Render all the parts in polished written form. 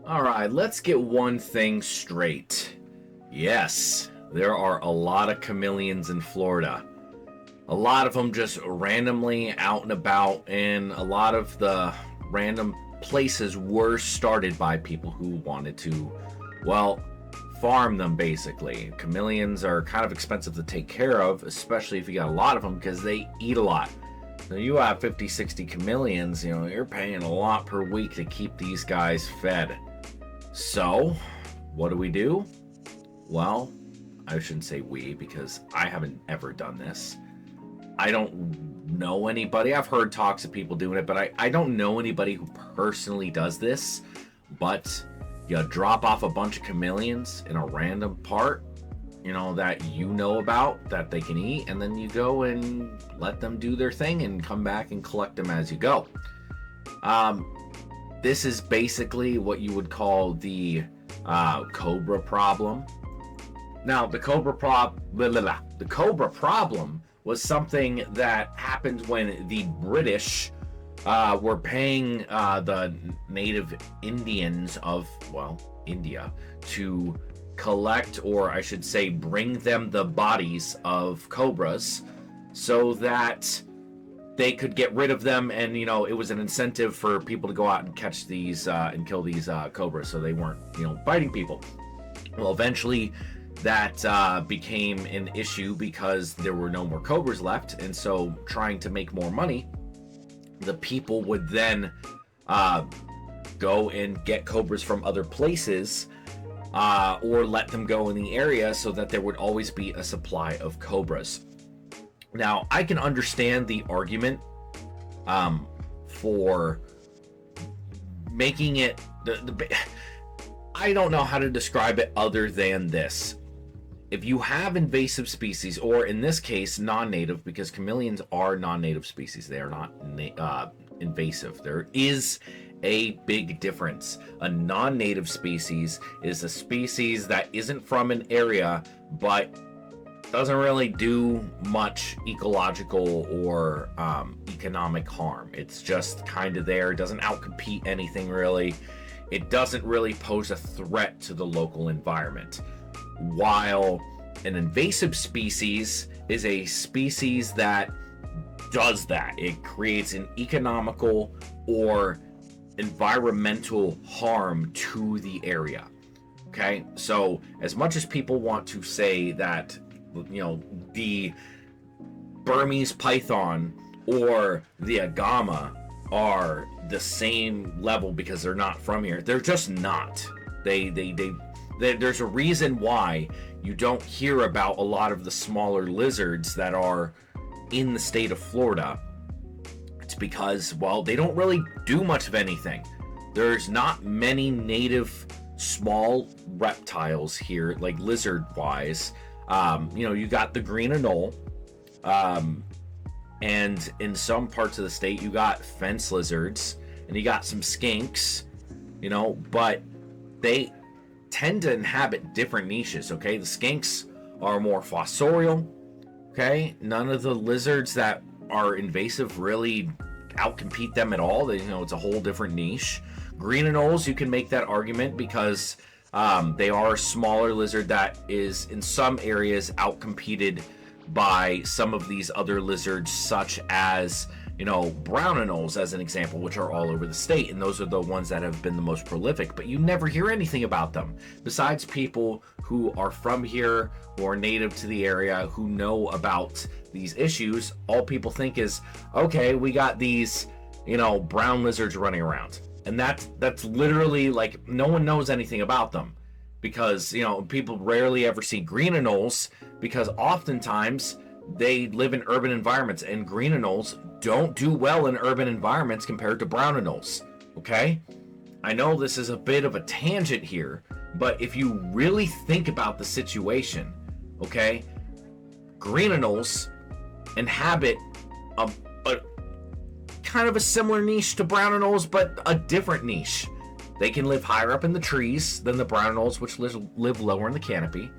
All right, let's get one thing straight. Yes, there are a lot of chameleons in Florida. A lot of them just randomly out and about, and a lot of the random places were started by people who wanted to, well, farm them basically. Chameleons are kind of expensive to take care of, especially if you got a lot of them because they eat a lot. So you have 50, 60 chameleons, you're paying a lot per week to keep these guys fed. So, what do? Well, I shouldn't say we because I haven't ever done this. I don't know anybody. I've heard talks of people doing it, but I don't know anybody who personally does this. But you drop off a bunch of chameleons in a random part, that you know about that they can eat, and then you go and let them do their thing and come back and collect them as you go. This is basically what you would call the cobra problem. Now, the cobra problem was something that happened when the British were paying the native Indians of, India to collect, or I should say bring them the bodies of cobras so that they could get rid of them, and it was an incentive for people to go out and catch these and kill these cobras so they weren't biting people. Well, eventually that became an issue because there were no more cobras left, and so trying to make more money, the people would then go and get cobras from other places or let them go in the area so that there would always be a supply of cobras. Now, I can understand the argument for making it I don't know how to describe it other than this. If you have invasive species, or in this case, non-native, because chameleons are non-native species, they are not invasive. There is a big difference. A non-native species is a species that isn't from an area, but doesn't really do much ecological or economic harm. It's just kind of there, doesn't outcompete anything really. It doesn't really pose a threat to the local environment. While an invasive species is a species that does that. It creates an economical or environmental harm to the area. Okay? So as much as people want to say that, the Burmese python or the agama are the same level because they're not from here, they're just not. There's a reason why you don't hear about a lot of the smaller lizards that are in the state of Florida. It's because, they don't really do much of anything. There's not many native small reptiles here, like lizard-wise. You got the green anole, and in some parts of the state, you got fence lizards, and you got some skinks, but they tend to inhabit different niches, okay? The skinks are more fossorial, okay? None of the lizards that are invasive really outcompete them at all. It's a whole different niche. Green anoles, you can make that argument because they are a smaller lizard that is in some areas outcompeted by some of these other lizards, such as brown anoles as an example, which are all over the state, and those are the ones that have been the most prolific, but you never hear anything about them besides people who are from here, who are native to the area, who know about these issues. All people think is, okay, we got these brown lizards running around, and that's literally like no one knows anything about them because people rarely ever see green anoles because oftentimes they live in urban environments, and green anoles don't do well in urban environments compared to brown anoles. Okay? I know this is a bit of a tangent here, but if you really think about the situation, okay, green anoles inhabit a kind of a similar niche to brown anoles, but a different niche. They can live higher up in the trees than the brown anoles, which live lower in the canopy.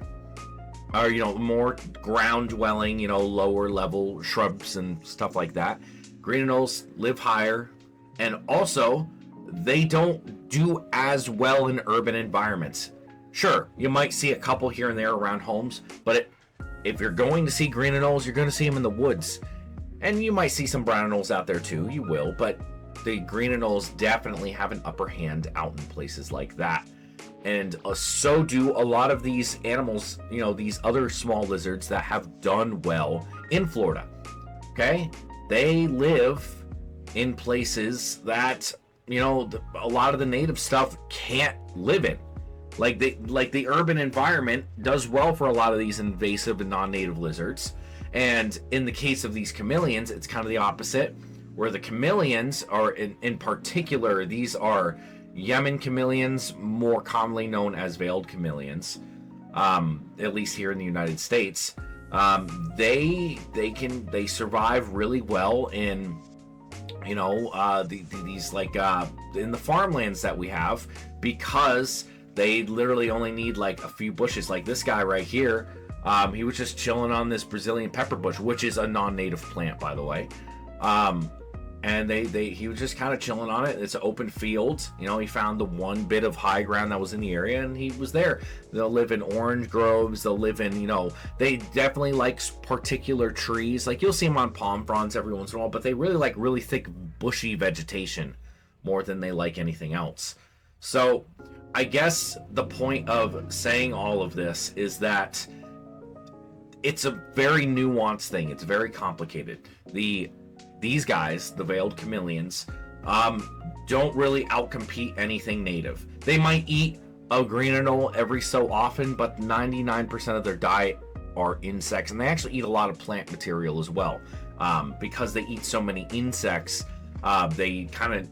Or, more ground dwelling, lower level shrubs and stuff like that. Green anoles live higher, and also they don't do as well in urban environments. Sure, you might see a couple here and there around homes, but if you're going to see green anoles, you're going to see them in the woods. And you might see some brown anoles out there too, you will, but the green anoles definitely have an upper hand out in places like that. And so do a lot of these animals, you know, these other small lizards that have done well in Florida. Okay? They live in places that, you know, a lot of the native stuff can't live in. Like the urban environment does well for a lot of these invasive and non-native lizards. And in the case of these chameleons, it's kind of the opposite, where the chameleons are, in particular, these are Yemen chameleons, more commonly known as veiled chameleons, at least here in the United States. They survive really well in, you know, these like in the farmlands that we have, because they literally only need like a few bushes. Like this guy right here, he was just chilling on this Brazilian pepper bush, which is a non-native plant, by the way. And he was just kind of chilling on it. It's an open field. You know, he found the one bit of high ground that was in the area, and he was there. They'll live in orange groves. They'll live in, you know, they definitely like particular trees. Like you'll see them on palm fronds every once in a while, but they really like really thick, bushy vegetation more than they like anything else. So I guess the point of saying all of this is that it's a very nuanced thing. It's very complicated. These guys, the veiled chameleons, don't really outcompete anything native. They might eat a green anole every so often, but 99% of their diet are insects, and they actually eat a lot of plant material as well. Because they eat so many insects, they kind of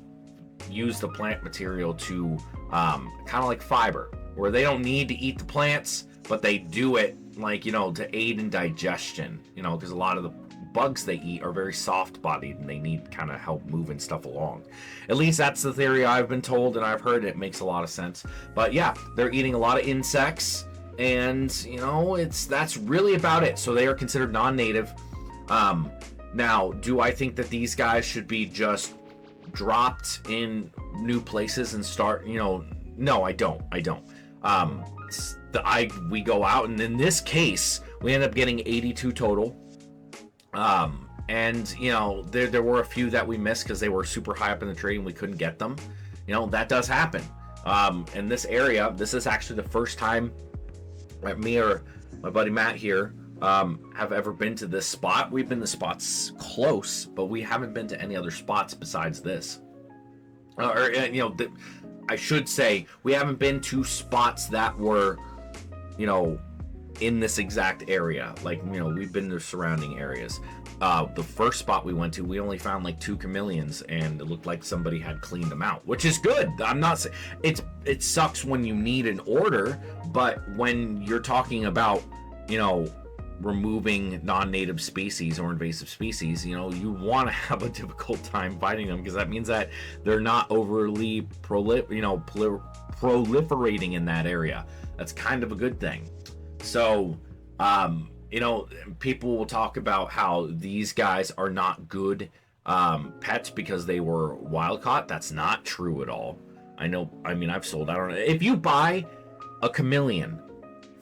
use the plant material to kind of like fiber, where they don't need to eat the plants, but they do it like, you know, to aid in digestion, you know, because a lot of the bugs they eat are very soft bodied and they need kind of help moving stuff along. At least that's the theory I've been told, and I've heard it makes a lot of sense. But yeah, they're eating a lot of insects, and you know, that's really about it. So they are considered non-native. Now, do I think that these guys should be just dropped in new places and start, you know, no, I don't. We go out, and in this case we end up getting 82 total. And you know, there were a few that we missed because they were super high up in the tree and we couldn't get them. You know, that does happen. In this area, this is actually the first time that me or my buddy Matt here have ever been to this spot. We've been to spots close, but we haven't been to any other spots besides this. I should say we haven't been to spots that were, you know, in this exact area. Like, you know, we've been to surrounding areas. The first spot we went to, we only found like 2 chameleons, and it looked like somebody had cleaned them out, which is good. I'm not saying it sucks when you need an order, but when you're talking about, you know, removing non-native species or invasive species, you know, you want to have a difficult time fighting them, because that means that they're not overly proliferating in that area. That's kind of a good thing. So, you know, people will talk about how these guys are not good pets because they were wild caught. That's not true at all. I mean, I've sold, I don't know. If you buy a chameleon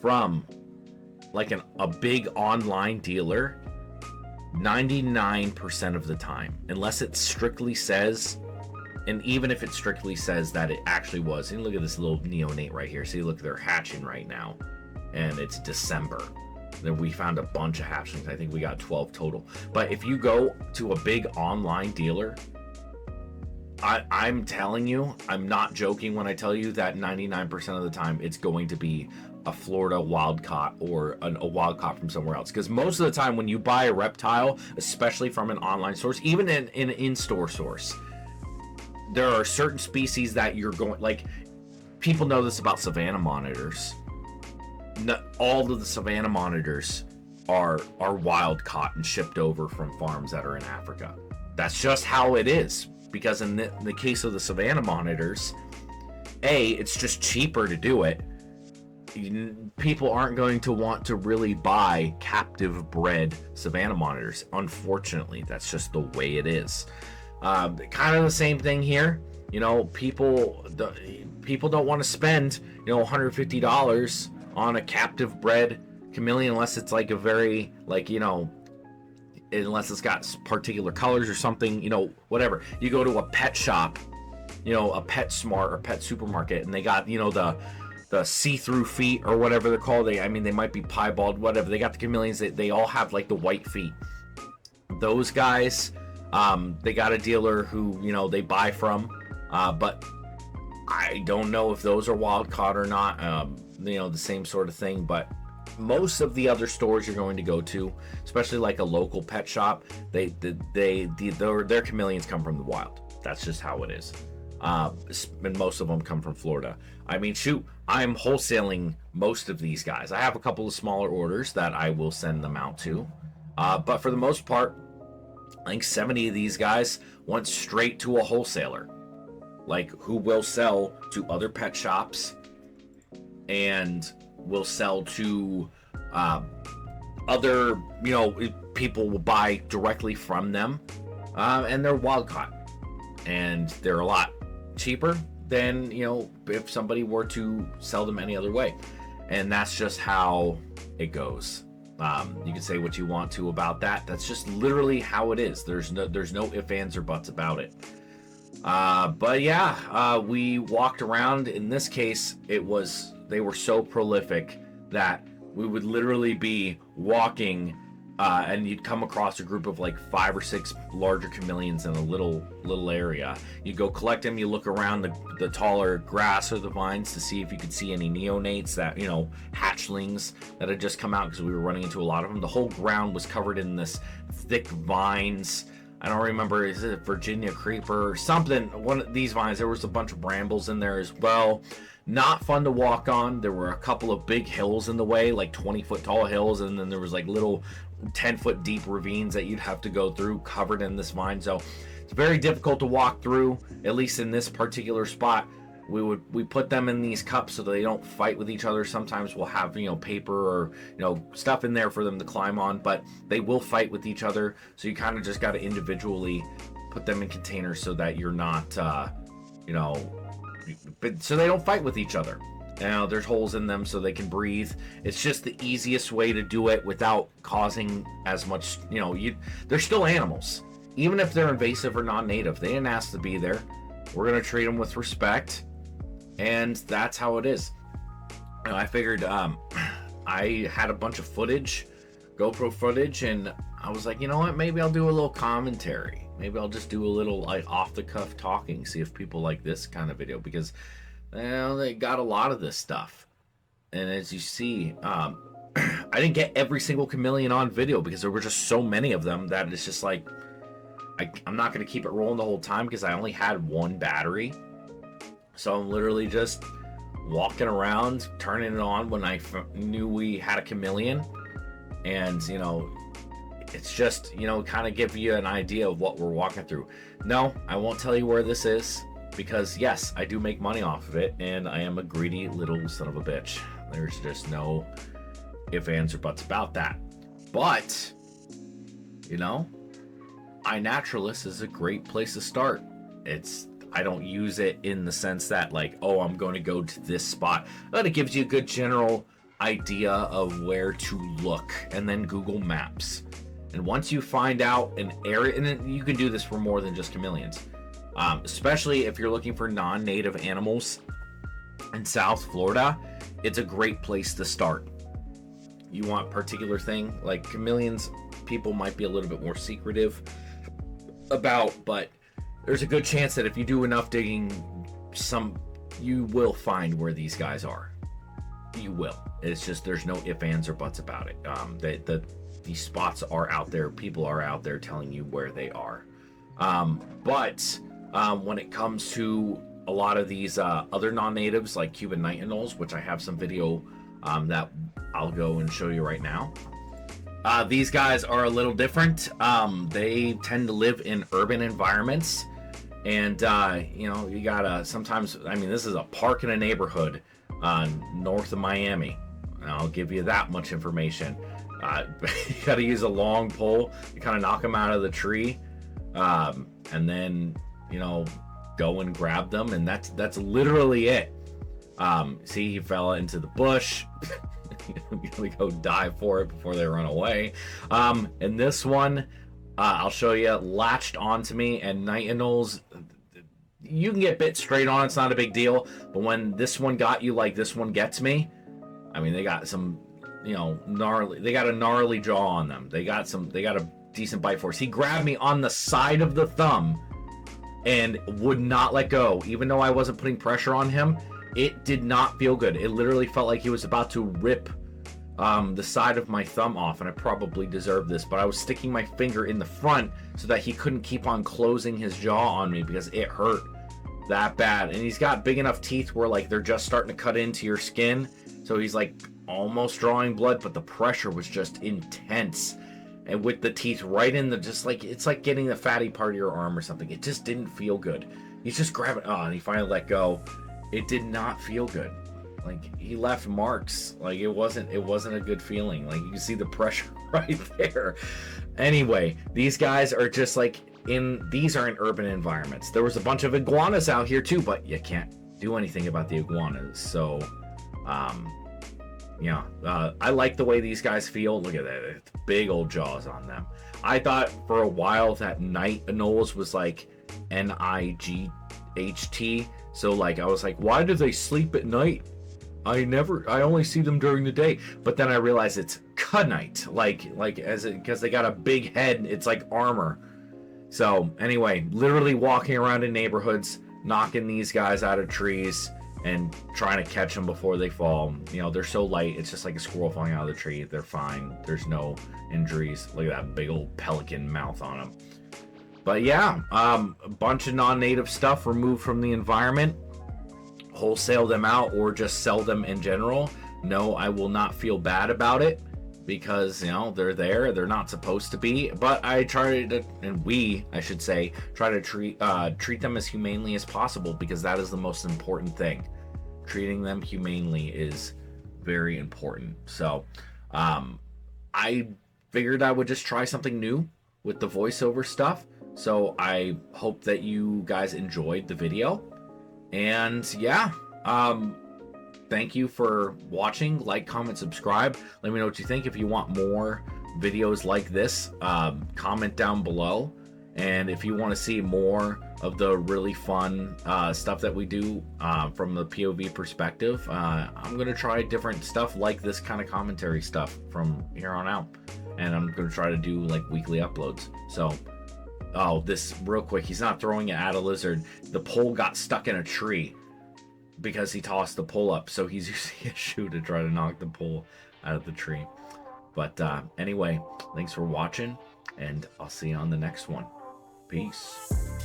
from like a big online dealer, 99% of the time, unless it strictly says, and even if it strictly says that it actually was, and look at this little neonate right here. See, look, they're hatching right now, and it's December. Then we found a bunch of hatchlings. I think we got 12 total. But if you go to a big online dealer, I'm telling you, I'm not joking when I tell you that 99% of the time it's going to be a Florida wild caught or a wild caught from somewhere else. Because most of the time when you buy a reptile, especially from an online source, even in an in-store source, there are certain species that you're going, like, people know this about savanna monitors. Not all of the savanna monitors are wild caught and shipped over from farms that are in Africa. That's just how it is. Because in the case of the savanna monitors, it's just cheaper to do it. People aren't going to want to really buy captive bred savanna monitors. Unfortunately, that's just the way it is. Kind of the same thing here. You know, people don't want to spend, you know, $150 on a captive bred chameleon unless it's like a very, like, you know, unless it's got particular colors or something, you know, whatever. You go to a pet shop, you know, a Pet Smart or Pet Supermarket, and they got, you know, the see-through feet or whatever they're called. I mean, they might be piebald, whatever. They got the chameleons. They all have like the white feet. Those guys, they got a dealer who, you know, they buy from, but I don't know if those are wild caught or not. You know, the same sort of thing. But most of the other stores you're going to go to, especially like a local pet shop, their chameleons come from the wild. That's just how it is. And most of them come from Florida. I mean, shoot, I'm wholesaling most of these guys. I have a couple of smaller orders that I will send them out to. But for the most part, I think 70 of these guys went straight to a wholesaler, like who will sell to other pet shops and will sell to other, you know, people will buy directly from them. And they're wild caught. And they're a lot cheaper than, you know, if somebody were to sell them any other way. And that's just how it goes. You can say what you want to about that. That's just literally how it is. There's no ifs, ands, or buts about it. But yeah, we walked around. In this case, they were so prolific that we would literally be walking, and you'd come across a group of like 5 or 6 larger chameleons in a little area. You go collect them. You look around the taller grass or the vines to see if you could see any neonates, that, you know, hatchlings that had just come out, because we were running into a lot of them. The whole ground was covered in this thick vines. I don't remember, is it Virginia creeper or something? One of these vines, there was a bunch of brambles in there as well. Not fun to walk on. There were a couple of big hills in the way, like 20-foot tall hills, and then there was like little 10-foot deep ravines that you'd have to go through, covered in this vine. So it's very difficult to walk through, at least in this particular spot. We put them in these cups so they don't fight with each other. Sometimes we'll have, you know, paper or, you know, stuff in there for them to climb on, but they will fight with each other. So you kind of just got to individually put them in containers so that you're not, you know, but so they don't fight with each other. You know, there's holes in them so they can breathe. It's just the easiest way to do it without causing as much, you know, they're still animals. Even if they're invasive or non-native, they didn't ask to be there. We're going to treat them with respect. And that's how it is. You know, I figured I had a bunch of footage, GoPro footage, and I was like, you know what, maybe I'll do a little commentary. Maybe I'll just do a little like off-the-cuff talking, see if people like this kind of video, because, you know, they got a lot of this stuff. And as you see, I didn't get every single chameleon on video because there were just so many of them that it's just like, I'm not going to keep it rolling the whole time because I only had one battery. So I'm literally just walking around, turning it on when I knew we had a chameleon. And, you know, it's just, you know, kind of give you an idea of what we're walking through. No, I won't tell you where this is because, yes, I do make money off of it. And I am a greedy little son of a bitch. There's just no ifs, ands, or buts about that. But, you know, iNaturalist is a great place to start. I don't use it in the sense that like, oh, I'm going to go to this spot, but it gives you a good general idea of where to look, and then Google Maps. And once you find out an area, and you can do this for more than just chameleons, especially if you're looking for non-native animals in South Florida, it's a great place to start. You want a particular thing, like chameleons, people might be a little bit more secretive about, but there's a good chance that if you do enough digging, you will find where these guys are. You will. It's just there's no ifs, ands, or buts about it. These spots are out there. People are out there telling you where they are. But when it comes to a lot of these other non-natives like Cuban nightingales, which I have some video that I'll go and show you right now. These guys are a little different. They tend to live in urban environments. And, you know, you gotta sometimes, I mean, this is a park in a neighborhood north of Miami. I'll give you that much information. You gotta use a long pole. You kind of knock them out of the tree. And then, you know, go and grab them, and that's literally it. See, he fell into the bush. I'm gonna go dive for it before they run away. And this one, I'll show you, latched onto me, and night anoles, you can get bit straight on, it's not a big deal, but when this one got you like this one gets me, I mean, they got some, you know, they got a gnarly jaw on them. They got a decent bite force. He grabbed me on the side of the thumb and would not let go. Even though I wasn't putting pressure on him, it did not feel good. It literally felt like he was about to rip the side of my thumb off, and I probably deserved this, but I was sticking my finger in the front so that he couldn't keep on closing his jaw on me because it hurt that bad. And he's got big enough teeth where like they're just starting to cut into your skin, so he's like almost drawing blood, but the pressure was just intense. And with the teeth right in the, just like, it's like getting the fatty part of your arm or something. It just didn't feel good. He's just grabbing, and he finally let go. It did not feel good. Like, he left marks. Like, it wasn't a good feeling. Like, you can see the pressure right there. Anyway, these guys are just like these are in urban environments. There was a bunch of iguanas out here too, but you can't do anything about the iguanas. So, yeah, I like the way these guys feel. Look at that, big old jaws on them. I thought for a while that night anoles was like NIGHT. So like, I was like, why do they sleep at night? I only see them during the day. But then I realized it's Knight, because they got a big head. It's like armor. So anyway, literally walking around in neighborhoods, knocking these guys out of trees and trying to catch them before they fall. You know, they're so light, it's just like a squirrel falling out of the tree. They're fine. There's no injuries. Look at that big old pelican mouth on them. But yeah, a bunch of non-native stuff removed from the environment. Wholesale them out or just sell them in general. No, I will not feel bad about it because, you know, they're there. They're not supposed to be. But I try to, and I should say, try to treat them as humanely as possible, because that is the most important thing. Treating them humanely is very important. So I figured I would just try something new with the voiceover stuff. So I hope that you guys enjoyed the video. And yeah, thank you for watching. Like, comment, subscribe. Let me know what you think. If you want more videos like this, comment down below. And if you want to see more of the really fun stuff that we do from the POV perspective, I'm going to try different stuff like this kind of commentary stuff from here on out. And I'm going to try to do like weekly uploads. So, oh, this real quick, he's not throwing it at a lizard. The pole got stuck in a tree because he tossed the pole up. So he's using a shoe to try to knock the pole out of the tree. But anyway, thanks for watching, and I'll see you on the next one. Peace.